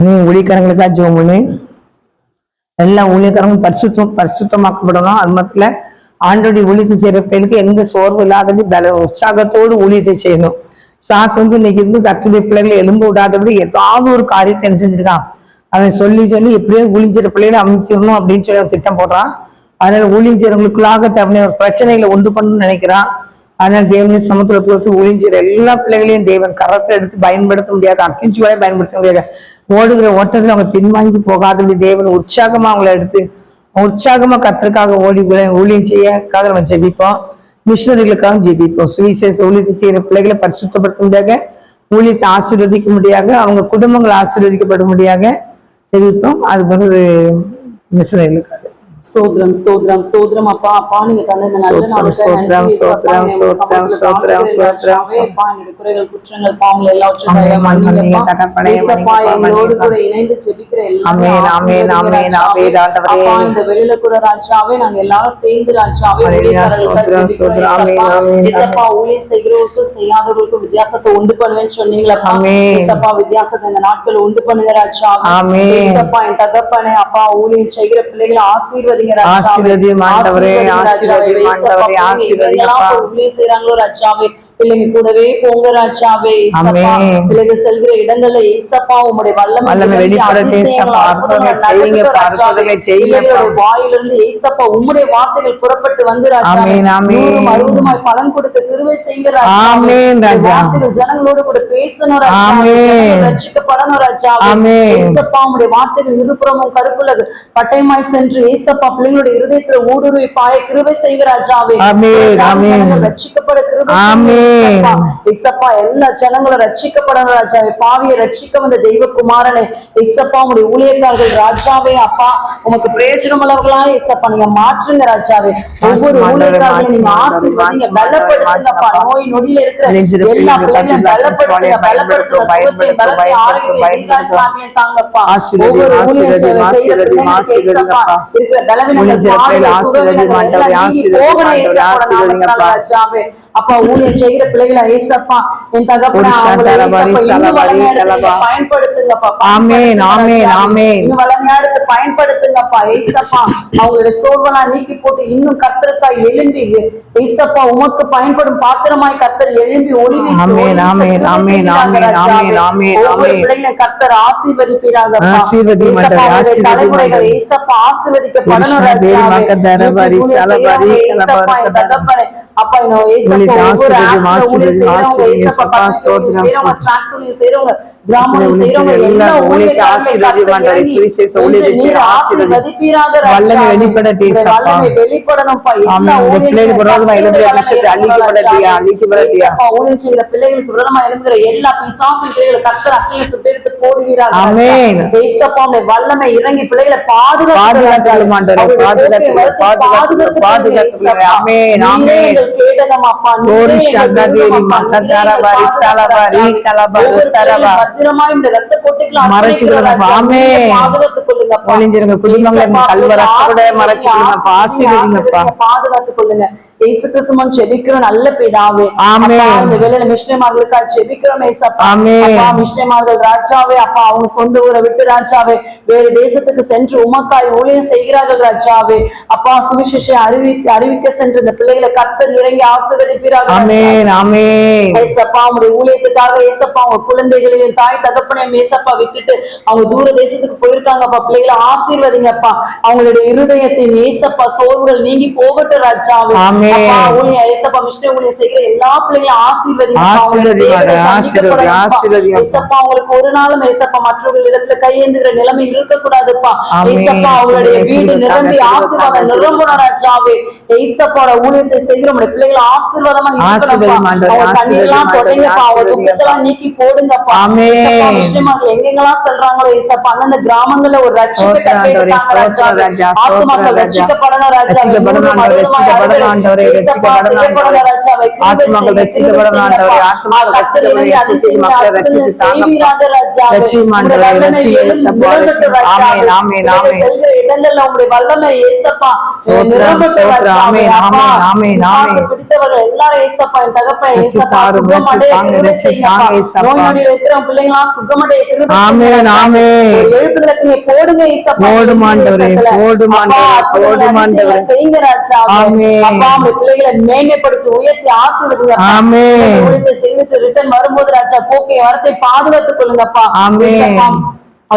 ஊழியக்காரங்களுக்காக ஜெபம் பண்ணு. எல்லா ஊழியக்காரங்களும் பரிசுத்தமாக்கப்படணும். அது மட்டும் ஆண்டோடைய ஊழியத்தை செய்யற பிள்ளைகளுக்கு எந்த சோர்வு இல்லாதபடி உற்சாகத்தோடு ஊழியத்தை செய்யணும். சாஸ் இன்னைக்கு இருந்து கர்த்தருடைய பிள்ளைகளை எலும்பு விடாதபடி ஏதாவது ஒரு காரியத்தை என்ன செஞ்சிருக்கான், அவன் சொல்லி எப்படியோ ஊழியர் பிள்ளைகளை அமைச்சிடணும் அப்படின்னு சொல்லி அவன் திட்டம் போடுறான். அதனால ஊழியர்களுக்குள்ளாக தன்னுடைய பிரச்சனைகளை உண்டு பண்ணணும்னு நினைக்கிறான். அதனால தேவனின் சமத்துல பொறுத்து ஊழியர் எல்லா பிள்ளைகளையும் தேவன் கரத்தை எடுத்து பயன்படுத்த முடியாது, அக்கிஞ்சுவாய் பயன்படுத்த முடியாது. ஓடுகிற ஓட்டத்தில் அவங்க பின்வாங்கி போகாதபடி தேவன் உற்சாகமா அவங்களை எடுத்து உற்சாகமா கர்த்தருக்காக ஊழியம் செய்யக்காக நம்ம ஜெபிப்போம். மிஷனரிகளுக்காக ஜெபிப்போம். சுவிசேஷ ஊழியத்தை செய்யற பிள்ளைகளை பரிசுத்தப்படுத்த முடியாத, ஊழியத்தை ஆசீர்வதிக்க முடியாத, அவங்க குடும்பங்களை ஆசீர்வதிக்கப்பட முடியாத ஜெபிப்போம். அது பிறகு மிஷனரிகளுக்காக ஸ்தோத்திரம் ஸ்தோத்திரம் ஸ்தோத்திரம். அப்பா அப்பா நீங்க தந்த இந்த நல்ல குறைகள் குற்றங்கள் பாவங்கள் எல்லாவற்றையும் எங்களோடு கூட இணைந்து ஜெபிக்கிற இந்த வெளியில கூட ராஜாவே நாங்க எல்லாரும் சேர்ந்து ராஜாவே ஊழியம் செய்கிறவர்களுக்கும் செய்யாதவர்களுக்கும் வித்தியாசத்தை உண்டு பண்ணுவேன்னு சொன்னீங்களா? வித்தியாசத்தை இந்த நாட்கள் உண்டு பண்ணுங்க ராஜாவே. என் தகப்பனே அப்பா ஊழியம் செய்கிற பிள்ளைகளை ஆசீர்வாதம் பிள்ளைங்க கூடவே போங்க ராஜாவே. பிள்ளைகள் செல்கிற இடங்கள்ல ஏசப்பா உங்களுடைய வாயிலிருந்து ஏசப்பா உங்களுடைய வார்த்தைகள் புறப்பட்டு வந்து அறுபதுமாய் பலன் கொடுக்க கிருபை செய்கிற வார்த்தைகள் ஜனங்களோடு கூட பேசணும், ரட்சிக்கப்படணும் ராஜாவே. ஏசப்பா உங்களுடைய வார்த்தைகள் இருபுறமும் கருப்புல பட்டயமாய் சென்று ஏசப்பா பிள்ளைங்களுடைய இருதயத்துல ஊடுருவி பாய கிருபை செய்கிற ராஜாவே. ரட்சிக்கப்பட கிருபை இசப்பா எல்லா ஜனங்களும் ரட்சிக்கப்படணும் ராஜாவே. பாவியை ரட்சிக்க வந்த தெய்வ குமாரனை இசப்பா உங்களுடைய ஊழியக்காரர்கள் ராஜாவே அப்பா உமக்கு பிரயோஜனம் அளவுகளா இசப்பா நீங்க மாற்றுங்க ராஜாவே. ஒவ்வொரு ஊழியக்காரர்களையும் நீங்க ஆசீர்வதிங்க, பலப்படுத்துங்கப்பா. நோய் நொடியில இருக்கிற எல்லா பிள்ளைகளையும் பலப்படுத்துங்க, பலப்படுத்துங்க, சுகத்தை பலத்தை ஆரோக்கியத்தை தாங்கப்பா. ஒவ்வொரு ஊழியர் செய்கிற பிள்ளைங்களுக்கு இசப்பா இருக்கிற பலவீனங்கள் ராஜாவே. அப்பா ஊழியம் செய்கிற பிள்ளைகளை ஏசப்பா என் தகப்பன பயன்படுத்துங்கப்பா, வளமையாடுத்து பயன்படுத்துங்கப்பா ஏசப்பா. அவங்களுடைய சோர்வெல்லாம் நீக்கி போட்டு இன்னும் கர்த்தருக்காய் எழும்பி ஏசப்பா உமக்கு பயன்படும் பாத்திரமாய் கர்த்தர் எழும்பி ஒளிவி பிள்ளைகளை கர்த்தர் ஆசீர்வதிக்கிறாங்க. தலைமுறைகள் ஏசப்பா ஆசீர்வதிக்கப்படணும் தகப்பனை. அப்பா வல்லமை இறங்கி பிள்ளைகளை பாதுகாத்துக் கொள்ளுங்க. இயேசு கிறிஸ்துவின் ஜெபிக்கிறோம் நல்ல பிதாவே. இந்த வேளையில மிஷனரிமார்களுக்காக ஜெபிக்கிறோம் ஏசப்பா. மிஷனரிமார்கள் ராஜாவே அப்பா அவங்க சொந்த ஊரை விட்டு ராஜாவே வேறு தேசத்துக்கு சென்று உமக்காய் ஊழியம் செய்கிறார்கள் ராஜாவே. அப்பா சுவிசேஷத்தை அறிவிக்க சென்று இந்த பிள்ளைகளை கர்த்தர் இறங்கி ஆசீர்வதிப்பீராக. ஏசப்பா உங்களுடைய ஊழியத்துக்காக ஏசப்பா அவங்க குழந்தைகளையும் தாய் தகப்பனையும் ஏசப்பா விட்டுட்டு அவங்க தூர தேசத்துக்கு போயிருக்காங்கப்பா. பிள்ளைகளை ஆசீர்வதிங்கப்பா. அவங்களுடைய இருதயத்தின் ஏசப்பா சோர்வுகள் நீங்கி போகட்டும் ராஜாவே. ஏசப்பா மிஷனரி ஊழியம் செய்கிற எல்லா பிள்ளைகளையும் ஆசீர்வதிங்கப்பா. அவங்களுக்கு ஒரு நாளும் ஏசப்பா மற்றவர்கள் இடத்துல கையேந்துகிற நிலைமை இருக்கக்கூடாதுப்பா. ஏசப்பா அவங்களுடைய வீடு நிரம்பி ஆசீர்வாதம் நிரம்பணும் ராஜாவே. ஏசப்பாவோட ஊழியத்தை செய்கிற பிள்ளைகளை ஆசீர்வாதமா தண்ணீர்லாம் தொடங்கப்பா. அவங்க துக்கத்தெல்லாம் நீக்கி போடுங்கப்பா. விஷயமாக்கள் எங்கெங்கெல்லாம் செல்றாங்களோ ஏசப்பா அந்தந்த கிராமங்கள்ல ஒரு ரட்சிப்பை கட்டிருக்காங்க ராஜாவே. ஆத்துமாக்கள் ரட்சிக்கப்படணும் ராஜாவே. நிரப்பட்டும் ராஜாவே. ஆமென், ஆமென், பிள்ளைகள் ஆமென். செல்கிற இடங்கள்ல உங்களுடைய வல்லமை ஏசப்பா ஸ்தோத்திரம், நிரப்பட்டும் ஸ்தோத்திரம். ராஜாவே. ஆமென், அப்பா, ஆமென், ஆமென், பிசாசு ஆமென். பிடித்தவர்கள் எல்லாரும் ஏசப்பா என் தகப்பன் ஏசப்பா ரட்சித்தாரும், சுகமடைய ரட்சித்தாங்க, கிருபை செய்யுங்கப்பா. ரட்சித்தாங்க ஏசப்பா. நோய் நொடியில் இருக்கிற பிள்ளைங்களா சுகமடைய கிருபை ஆமென், செய்யுங்க. ஆமென். ஒரு எழுப்புதலுக்கு நீ போடுங்க ஏசப்பா. போடும் ஆண்டவரே, தேசத்துல. போடும் அப்பா, ஆண்டவரே, அற்புதங்களை போடும் அதிசயங்களை ஆண்டவரே. செய்யுங்க ராஜாவே. ஆமென். அப்பா உங்க பிள்ளைகளை மேன்மைப்படுத்தி உயர்த்தி ஆசீர்வதிங்க. ஆமென். ஊழியத்தை செய்துட்டு ரிட்டர்ன் வரும்போது ராஜா போக்கை வரத்தை பாதுகாத்துக் கொள்ளுங்கப்பா. ஆமென். ஏசப்பா,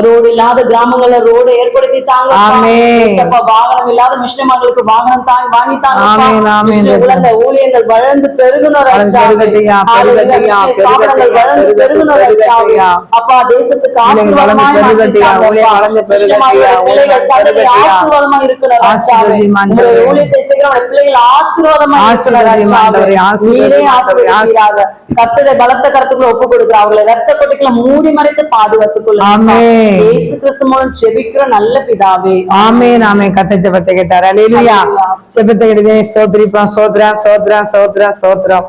ரோடு இல்லாத கிராமங்கள்ல ரோடு ஏற்படுத்தி தாங்க. ஆமென். வாகனம் இல்லாத மிஷினர்களுக்கு வாகனம் வாங்கி தாங்க. ஆமென், ஆமென். உலக ஊழியர்கள் வளர்ந்து பெருகணும் ராஜா. பெருகட்டையா, ஹalleluya. ஸ்தாபனங்கள் வளர்ந்து பெருகணும் ராஜா. அப்பா தேசத்துக்கு ஆசீர்வாதமாய் பெருகட்டையா, ஊழியம் வளர்ந்து பெருகட்டையா, பிள்ளைகள் சந்ததி பெருகட்டையா. ஆசீர்வாதமா இருக்கிற ராஜா. ஆசீர்வதியும் ஆண்டவரே. உங்களுடைய ஊழியத்தை செய்கிற பிள்ளைகள் ஆசீர்வாதமா இருக்கிற ஆசீர்வதியும் ராஜா. ஆண்டவரே, ஆசீர்வதியும் நீரே ஆண்டவரே, ஆசீர்வதிக்கிறாங்க. கர்த்தருடைய பலத்த கருத்துக்களை ஒப்பு கொடுக்கிற அவர்களை ரத்த கொட்டிகளை மூடி மறைத்து பாதுகாத்துக் கொள்ளுங்க. ஆமென். இயேசு கிறிஸ்து மூலம் ஜெபிக்கிற நல்ல பிதாவே. ஆமென், ஆமென். கர்த்தர் ஜெபத்தை கேட்டார். அல்லேலூயா. அல்லேலூயா. ஜெபத்தை கேட்டதே ஸ்தோத்திரிப்போம். ஸ்தோத்திரம், ஸ்தோத்திரம், ஸ்தோத்திரம், ஸ்தோத்திரம்.